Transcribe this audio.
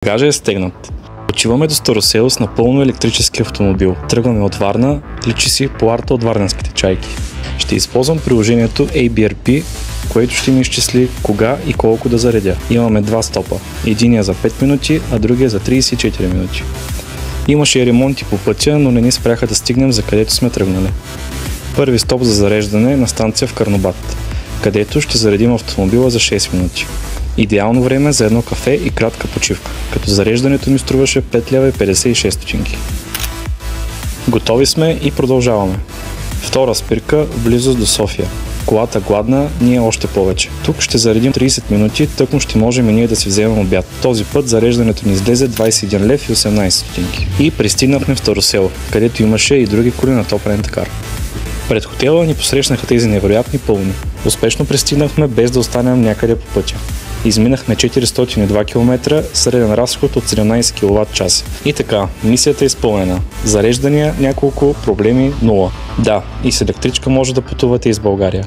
Багажа е стегнат. Отиваме до Старосел с напълно електрически автомобил. Тръгваме от Варна, личи си плоарта от варненските чайки. Ще използвам приложението ABRP, което ще ми изчисли кога и колко да заредя. Имаме два стопа. Единия за 5 минути, а другия за 34 минути. Имаше и ремонти по пътя, но не ни спряха да стигнем за където сме тръгнали. Първи стоп за зареждане на станция в Карнобат, където ще заредим автомобила за 6 минути. Идеално време за едно кафе и кратка почивка, като зареждането ми струваше 5 лева и 56 стотинки. Готови сме и продължаваме. Втора спирка в близост до София. Колата гладна, ние още повече. Тук ще заредим 30 минути, тъкмо ще можем и ние да си вземем обяд. Този път зареждането ни излезе 21 лев и 18 стотинки. И пристигнахме в Старосел, където имаше и други коли на топ рент-кар. Пред хотела ни посрещнаха тези невероятни пълни. Успешно пристигнахме без да останем някъде по пътя. Изминахме 402 км, среден разход от 17 кВт. И така, мисията е изпълнена. Зареждания няколко, проблеми 0. Да, и с електричка може да пътувате из България.